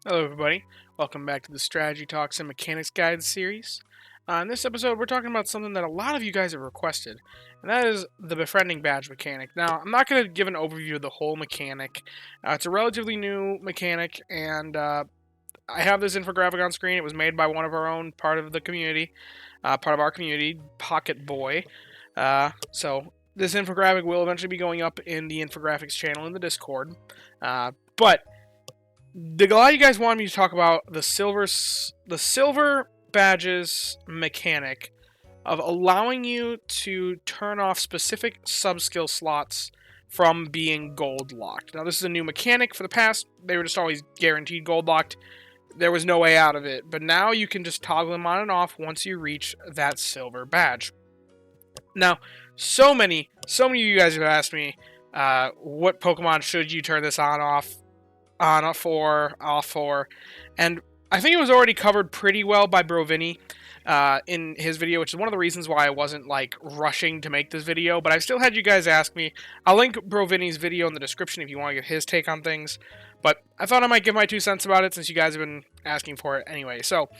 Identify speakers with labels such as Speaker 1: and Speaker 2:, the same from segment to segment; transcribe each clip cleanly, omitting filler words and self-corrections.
Speaker 1: Hello, everybody. Welcome back to the Strategy Talks and Mechanics Guide series. In this episode, we're talking about something that a lot of you guys have requested, and that is the Befriending badge mechanic. Now, I'm not going to give an overview of the whole mechanic. It's a relatively new mechanic, and I have this infographic on screen. It was made by one of our own, part of the community, part of our community, Pocket Boy. So this infographic will eventually be going up in the infographics channel in the Discord. But a lot of you guys wanted me to talk about the silver badges mechanic of allowing you to turn off specific sub-skill slots from being gold locked. Now, this is a new mechanic. For the past, they were just always guaranteed gold locked. There was no way out of it. But now you can just toggle them on and off once you reach that silver badge. Now, so many of you guys have asked me, what Pokemon should you turn this off for, and I think it was already covered pretty well by Brovini in his video, which is one of the reasons why I wasn't like rushing to make this video, but I've still had you guys ask me. I'll link Brovini's video in the description if you want to get his take on things, but I thought I might give my 2 cents about it since you guys have been asking for it anyway. So,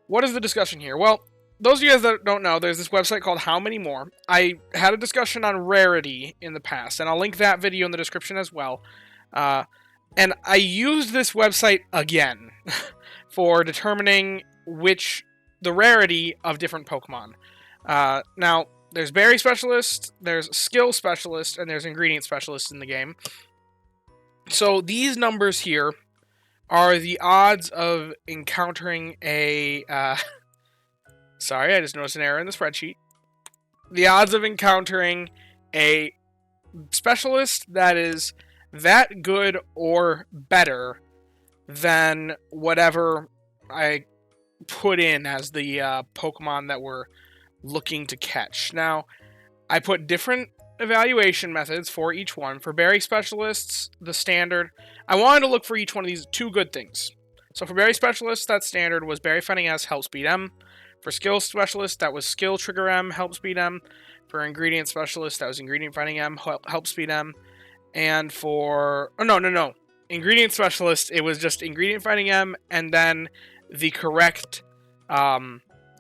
Speaker 1: what is the discussion here? Well, those of you guys that don't know, there's this website called How Many More. I had a discussion on rarity in the past, and I'll link that video in the description as well. And I used this website again for determining the rarity of different Pokemon. Now, there's Berry Specialist, there's Skill Specialist, and there's Ingredient Specialist in the game. So these numbers here are the odds of encountering a... sorry, I just noticed an error in the spreadsheet. The odds of encountering a specialist that is that good or better than whatever I put in as the Pokemon that we're looking to catch. Now, I put different evaluation methods for each one. For Berry Specialists, the standard, I wanted to look for each one of these 2 good things. So for Berry Specialists, that standard was Berry Finding S, Help Speed M. For Skill Specialist, that was Skill Trigger M, Help Speed M. For Ingredient Specialist, that was Ingredient Finding M, Help Speed M. And for... Oh, no. Ingredient Specialist, it was just Ingredient Finding M, and then the correct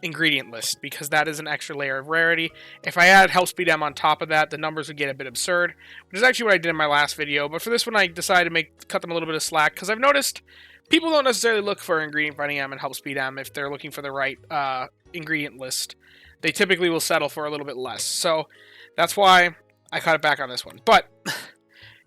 Speaker 1: ingredient list, because that is an extra layer of rarity. If I added Help Speed M on top of that, the numbers would get a bit absurd, which is actually what I did in my last video. But for this one, I decided to cut them a little bit of slack, because I've noticed people don't necessarily look for Ingredient Finding M and Help Speed M if they're looking for the right ingredient list. They typically will settle for a little bit less. So that's why I cut it back on this one. But...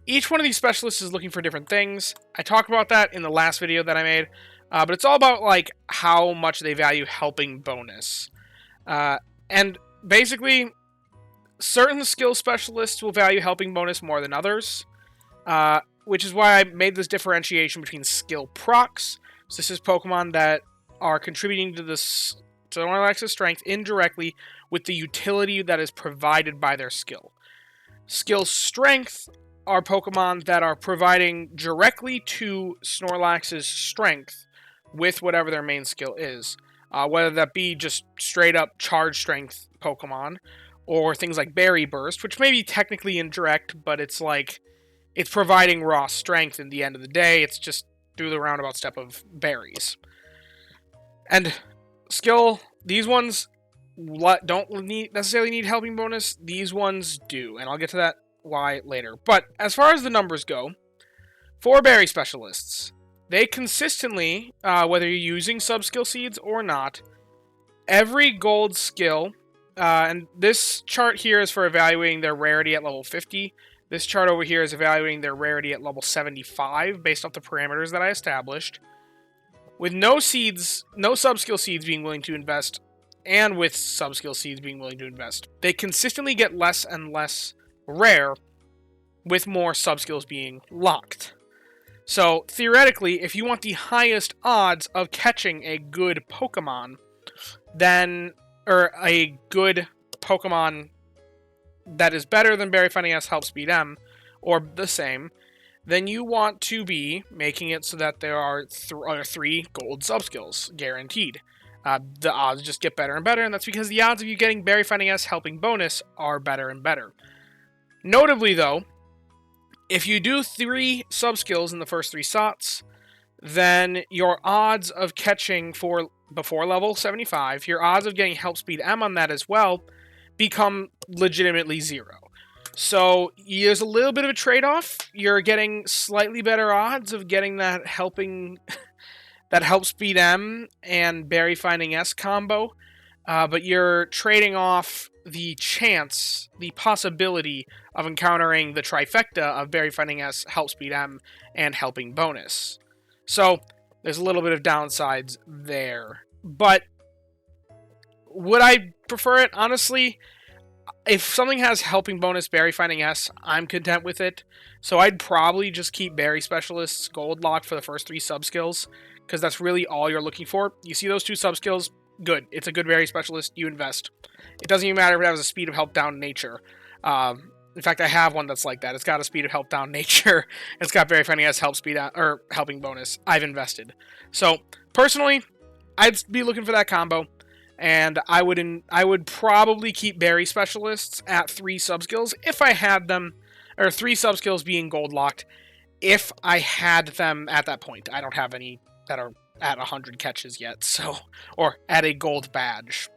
Speaker 1: each one of these specialists is looking for different things. I talked about that in the last video that I made, but it's all about like how much they value helping bonus. And basically, certain skill specialists will value helping bonus more than others, which is why I made this differentiation between skill procs. So this is Pokemon that are contributing to this Snorlax's strength indirectly with the utility that is provided by their skill. Skill strength are Pokemon that are providing directly to Snorlax's strength with whatever their main skill is. Whether that be just straight up charge strength Pokemon, or things like Berry Burst, which may be technically indirect, but it's like, it's providing raw strength in the end of the day. It's just through the roundabout step of berries. And skill, these ones don't necessarily need helping bonus. These ones do, and I'll get to that why later. But as far as the numbers go, for Berry Specialists, they consistently, whether you're using sub-skill seeds or not, every gold skill, and this chart here is for evaluating their rarity at level 50. This chart over here is evaluating their rarity at level 75 based off the parameters that I established. With no sub-skill seeds being willing to invest, and with sub-skill seeds being willing to invest, they consistently get less and less rare with more sub-skills being locked. So theoretically, if you want the highest odds of catching a good Pokemon, or a good Pokemon that is better than Berry Finding S, Help Speed M, or the same, then you want to be making it so that there are 3 gold sub-skills guaranteed. The odds just get better and better, and that's because the odds of you getting Berry Finding S helping bonus are better and better. Notably, though, if you do 3 sub-skills in the first 3 slots, then your odds of catching for before level 75, your odds of getting help speed M on that as well become legitimately 0. So there's a little bit of a trade-off. You're getting slightly better odds of getting that that help speed M and berry finding S combo, but you're trading off the chance, the possibility of encountering the trifecta of berry finding S, help speed M, and helping bonus. So there's a little bit of downsides there. But would I prefer it? Honestly, if something has helping bonus berry finding S, I'm content with it. So I'd probably just keep berry specialists gold locked for the first 3 sub-skills, because that's really all you're looking for. You see those 2 sub-skills, good. It's a good berry specialist, you invest. It doesn't even matter if it has a speed of help down nature. In fact, I have one that's like that. It's got a speed of help down nature. It's got berry finding S, help speed or helping bonus. I've invested. So personally, I'd be looking for that combo, and I would probably keep berry specialists at 3 sub-skills if I had them, or 3 sub-skills being gold locked if I had them at that point. I don't have any that are at 100 catches yet, so, or at a gold badge.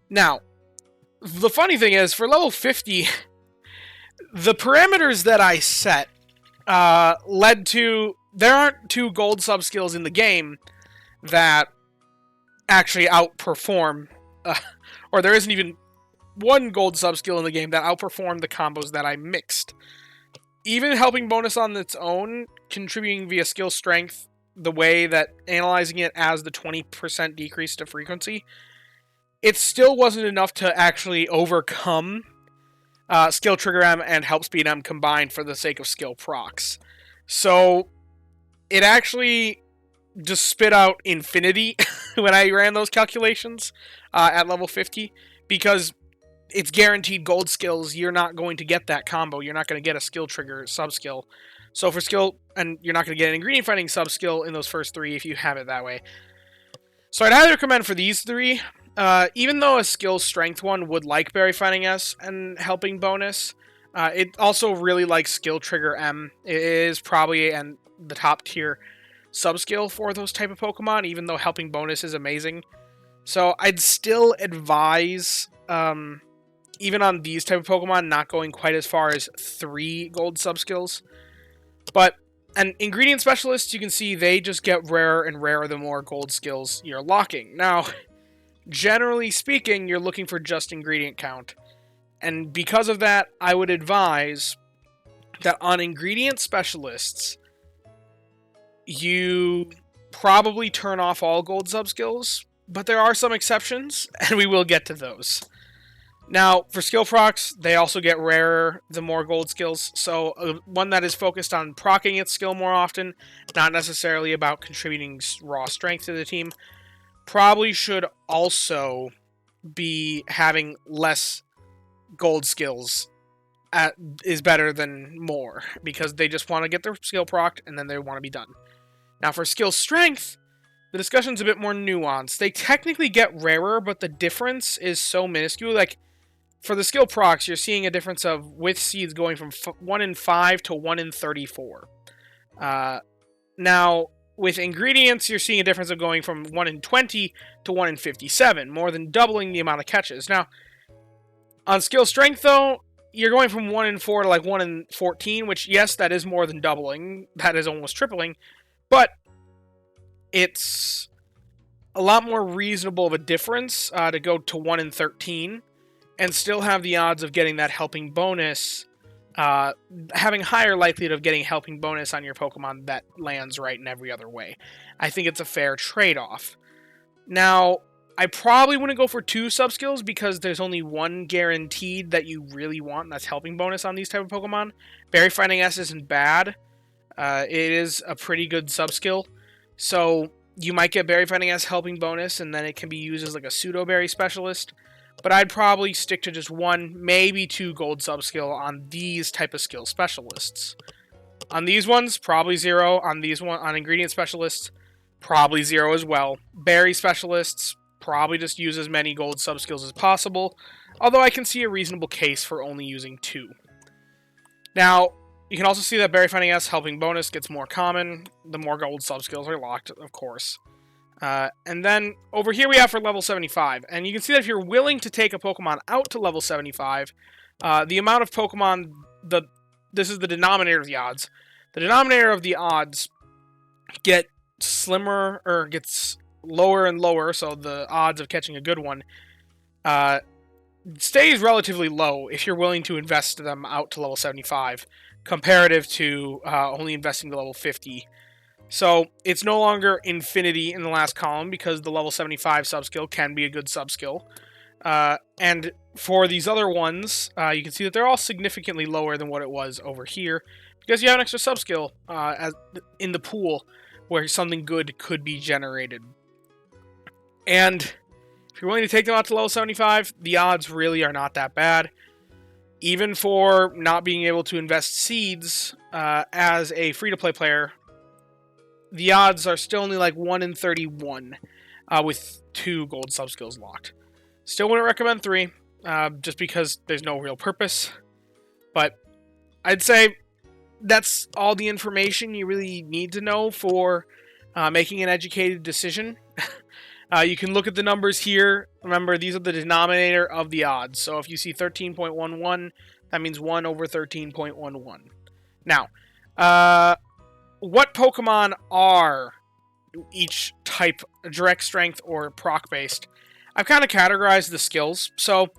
Speaker 1: Now, the funny thing is, for level 50, the parameters that I set led to, there aren't 2 gold sub-skills in the game that actually outperform, or there isn't even 1 gold sub-skill in the game that outperformed the combos that I mixed. Even helping bonus on its own, contributing via skill strength, the way that analyzing it as the 20% decrease to frequency, it still wasn't enough to actually overcome skill trigger M and help speed M combined for the sake of skill procs. So it actually just spit out infinity when I ran those calculations at level 50, because it's guaranteed gold skills. You're not going to get that combo. You're not going to get a skill trigger sub-skill. So for skill, and you're not going to get an ingredient finding sub-skill in those first 3 if you have it that way. So I'd highly recommend for these 3, even though a skill strength one would like berry finding S and helping bonus, it also really likes skill trigger M. It is probably the top tier sub-skill for those type of Pokemon, even though helping bonus is amazing. So I'd still advise, even on these type of Pokemon, not going quite as far as 3 gold sub-skills. But, and ingredient specialists, you can see they just get rarer and rarer the more gold skills you're locking. Now, generally speaking, you're looking for just ingredient count. And because of that, I would advise that on ingredient specialists, you probably turn off all gold sub-skills, but there are some exceptions, and we will get to those. Now, for skill procs, they also get rarer the more gold skills, so one that is focused on proccing its skill more often, not necessarily about contributing raw strength to the team, probably should also be having less gold skills is better than more, because they just want to get their skill procced, and then they want to be done. Now, for skill strength, the discussion's a bit more nuanced. They technically get rarer, but the difference is so minuscule. Like, for the skill procs, you're seeing a difference of with seeds going from 1 in 5 to 1 in 34. Now, with ingredients, you're seeing a difference of going from 1 in 20 to 1 in 57, more than doubling the amount of catches. Now, on skill strength, though, you're going from 1 in 4 to like 1 in 14, which, yes, that is more than doubling. That is almost tripling. But it's a lot more reasonable of a difference to go to 1 in 13 and still have the odds of getting that helping bonus, having higher likelihood of getting helping bonus on your Pokemon that lands right in every other way. I think it's a fair trade-off. Now, I probably wouldn't go for 2 sub-skills because there's only 1 guaranteed that you really want, and that's helping bonus on these type of Pokemon. Berry Finding S isn't bad. It is a pretty good sub-skill. So you might get Berry Finding S helping bonus, and then it can be used as like a pseudo berry specialist. But I'd probably stick to just 1, maybe 2 gold sub-skill on these type of skill specialists. On these ones, probably 0. On these on ingredient specialists, probably 0 as well. Berry specialists, probably just use as many gold sub-skills as possible. Although I can see a reasonable case for only using 2. Now, You can also see that Berry Finding S helping bonus gets more common, the more gold sub-skills are locked, of course. And then over here we have for level 75, and you can see that if you're willing to take a Pokemon out to level 75, the amount of Pokemon, this is the denominator of the odds. The denominator of the odds get slimmer, or gets lower and lower, so the odds of catching a good one stays relatively low if you're willing to invest them out to level 75, comparative to only investing to level 50. So it's no longer infinity in the last column because the level 75 subskill can be a good subskill. And for these other ones, you can see that they're all significantly lower than what it was over here because you have an extra subskill in the pool where something good could be generated. And if you're willing to take them out to level 75, the odds really are not that bad. Even for not being able to invest seeds as a free-to-play player, the odds are still only like 1 in 31 with 2 gold subskills locked. Still wouldn't recommend 3, just because there's no real purpose. But I'd say that's all the information you really need to know for making an educated decision. You can look at the numbers here. Remember, these are the denominator of the odds. So if you see 13.11, that means 1 over 13.11. Now, what Pokemon are each type, direct strength or proc-based? I've kind of categorized the skills. So,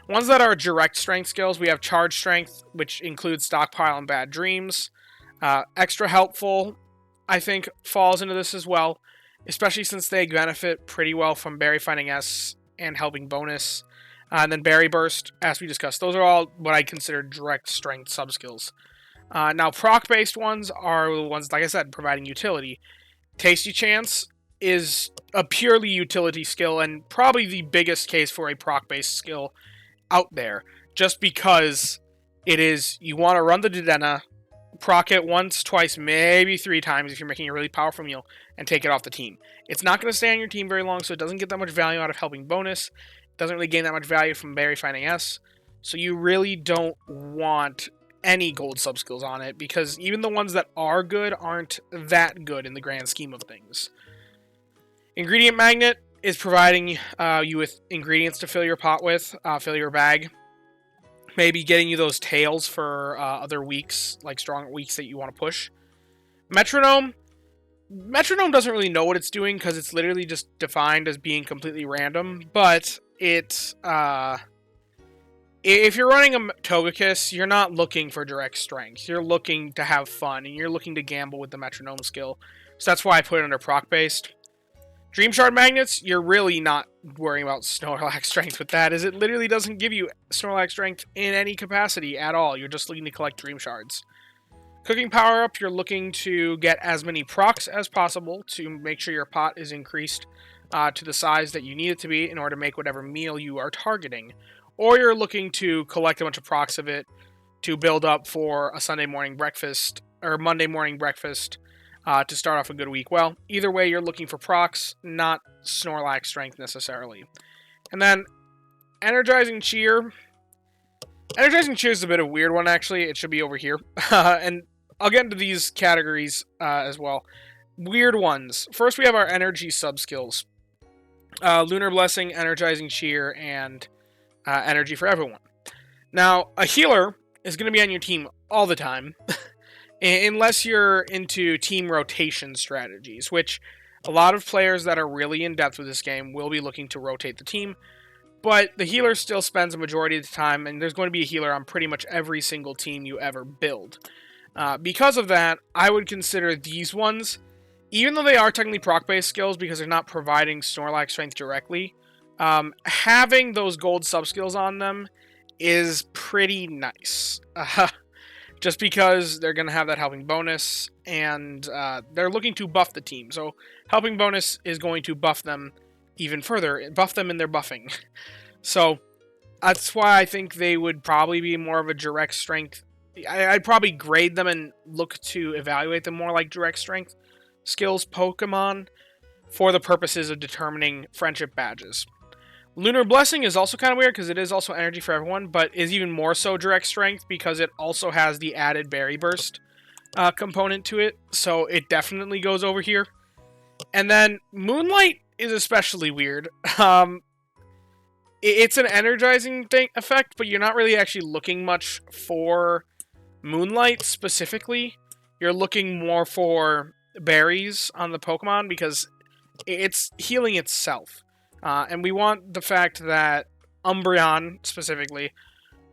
Speaker 1: ones that are direct strength skills, we have Charge Strength, which includes Stockpile and Bad Dreams. Extra Helpful, I think, falls into this as well, especially since they benefit pretty well from Berry Finding S and Helping Bonus. And then Berry Burst, as we discussed. Those are all what I consider direct strength subskills. Now, proc-based ones are the ones, like I said, providing utility. Tasty Chance is a purely utility skill and probably the biggest case for a proc-based skill out there. Just because it is, you want to run the Dedenne, proc it once, twice, maybe 3 times if you're making a really powerful meal, and take it off the team. It's not going to stay on your team very long, so it doesn't get that much value out of Helping Bonus. It doesn't really gain that much value from Berry Finding S. So you really don't want any gold subskills on it, because even the ones that are good aren't that good in the grand scheme of things. Ingredient Magnet is providing you with ingredients to fill your pot with, fill your bag. Maybe getting you those tails for other weeks, like strong weeks that you want to push. Metronome doesn't really know what it's doing because it's literally just defined as being completely random, but it if you're running a Togekiss, you're not looking for direct strength. You're looking to have fun, and you're looking to gamble with the Metronome skill. So that's why I put it under proc-based. Dream Shard Magnets, you're really not worrying about Snorlax strength with that, as it literally doesn't give you Snorlax strength in any capacity at all. You're just looking to collect Dream Shards. Cooking Power Up, you're looking to get as many procs as possible to make sure your pot is increased to the size that you need it to be in order to make whatever meal you are targeting. Or you're looking to collect a bunch of procs of it to build up for a Sunday morning breakfast, or Monday morning breakfast, to start off a good week. Well, either way, you're looking for procs, not Snorlax strength necessarily. And then, Energizing Cheer. Energizing Cheer is a bit of a weird one, actually. It should be over here. And I'll get into these categories as well. Weird ones. First, we have our energy subskills. Lunar Blessing, Energizing Cheer, and Energy for Everyone. Now, a healer is going to be on your team all the time, unless you're into team rotation strategies, which a lot of players that are really in-depth with this game will be looking to rotate the team, but the healer still spends a majority of the time, and there's going to be a healer on pretty much every single team you ever build. Because of that, I would consider these ones, even though they are technically proc-based skills because they're not providing Snorlax strength directly, having those gold subskills on them is pretty nice. Just because they're going to have that helping bonus, and they're looking to buff the team. So helping bonus is going to buff them even further, buff them in their buffing. So that's why I think they would probably be more of a direct strength. I'd probably grade them and look to evaluate them more like direct strength skills Pokemon for the purposes of determining friendship badges. Lunar Blessing is also kind of weird because it is also energy for everyone, but is even more so direct strength because it also has the added Berry Burst component to it, so it definitely goes over here. And then Moonlight is especially weird. It's an energizing effect, but you're not really actually looking much for Moonlight specifically. You're looking more for berries on the Pokemon because it's healing itself. And we want the fact that Umbreon, specifically,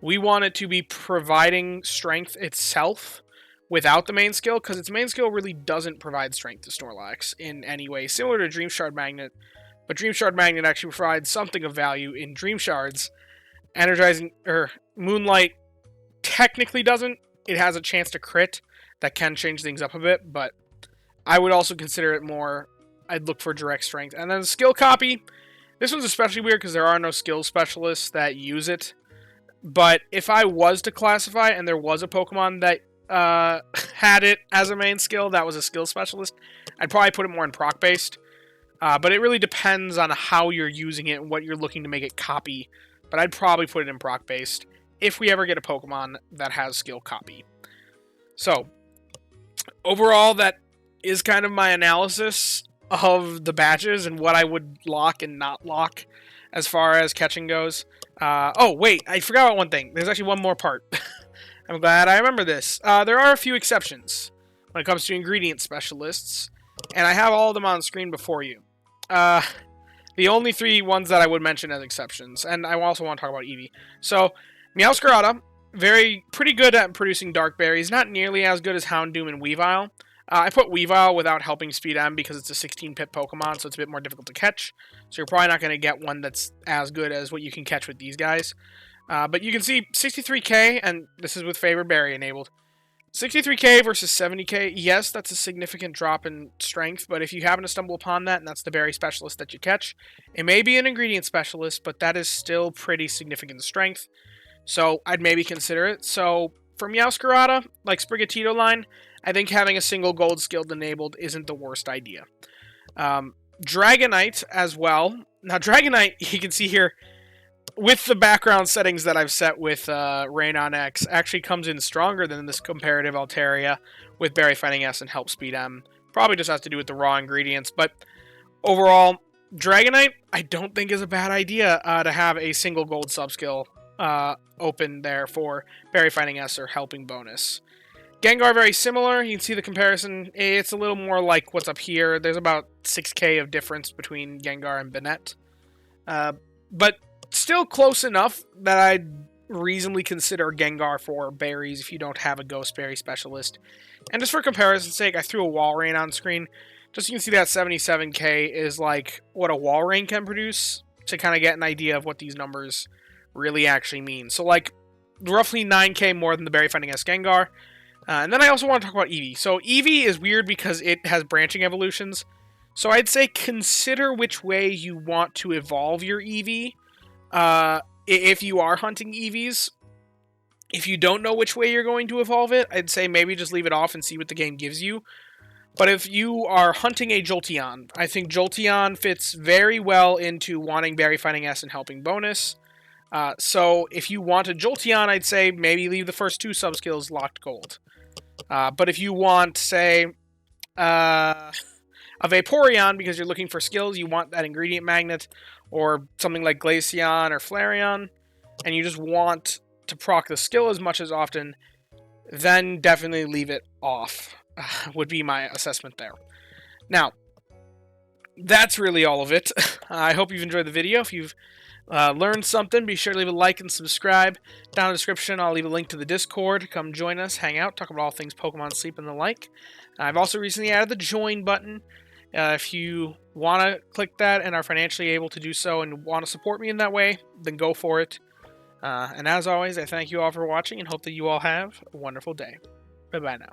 Speaker 1: we want it to be providing strength itself without the main skill, because its main skill really doesn't provide strength to Snorlax in any way, similar to Dream Shard Magnet. But Dream Shard Magnet actually provides something of value in Dream Shards. Energizing, Moonlight technically doesn't. It has a chance to crit that can change things up a bit, but I would also consider it more, I'd look for direct strength. And then the skill copy, this one's especially weird because there are no skill specialists that use it. But if I was to classify and there was a Pokemon that had it as a main skill that was a skill specialist, I'd probably put it more in proc-based. But it really depends on how you're using it and what you're looking to make it copy. But I'd probably put it in proc-based if we ever get a Pokemon that has skill copy. So, overall, that is kind of my analysis of the batches and what I would lock and not lock as far as catching goes. Oh, wait, I forgot about one thing. There's actually one more part. I'm glad I remember this. There are a few exceptions when it comes to ingredient specialists, and I have all of them on screen before you. The only 3 ones that I would mention as exceptions, and I also want to talk about Eevee. So, Meowscarada, pretty good at producing dark berries, not nearly as good as Houndoom and Weavile. I put Weavile without helping Speed M because it's a 16-pip Pokemon, so it's a bit more difficult to catch. So you're probably not going to get one that's as good as what you can catch with these guys. But you can see 63k, and this is with Favorite Berry enabled. 63k versus 70k, yes, that's a significant drop in strength, but if you happen to stumble upon that, and that's the berry specialist that you catch, it may be an ingredient specialist, but that is still pretty significant strength, so I'd maybe consider it. So, for Meowscarada, like Sprigatito line, I think having a single gold skilled enabled isn't the worst idea. Dragonite as well. Now, Dragonite, you can see here, with the background settings that I've set with Rain on X, actually comes in stronger than this comparative Altaria with Berry Fighting S and Help Speed M. Probably just has to do with the raw ingredients, but overall, Dragonite, I don't think is a bad idea to have a single gold subskill open there for Berry Fighting S or Helping bonus. Gengar, very similar. You can see the comparison. It's a little more like what's up here. There's about 6k of difference between Gengar and Banette. But still close enough that I'd reasonably consider Gengar for berries if you don't have a Ghost Berry specialist. And just for comparison's sake, I threw a Walrein on screen. Just so you can see that 77k is like what a Walrein can produce to kind of get an idea of what these numbers really actually mean. So like roughly 9k more than the Berry Fighting S Gengar. And then I also want to talk about Eevee. So Eevee is weird because it has branching evolutions. So I'd say consider which way you want to evolve your Eevee. If you are hunting Eevees. If you don't know which way you're going to evolve it, I'd say maybe just leave it off and see what the game gives you. But if you are hunting a Jolteon, I think Jolteon fits very well into wanting Berry Fighting S and Helping bonus. So if you want a Jolteon, I'd say maybe leave the first 2 subskills locked gold. But if you want, say, a Vaporeon because you're looking for skills, you want that ingredient magnet, or something like Glaceon or Flareon, and you just want to proc the skill as much as often, then definitely leave it off, would be my assessment there. Now, that's really all of it. I hope you've enjoyed the video. If you've learned something, be sure to leave a like and subscribe. Down in the description, I'll leave a link to the Discord. Come join us, hang out, talk about all things Pokemon Sleep and the like. I've also recently added the join button. If you want to click that and are financially able to do so and want to support me in that way, then go for it. And as always, I thank you all for watching and hope that you all have a wonderful day. Bye-bye now.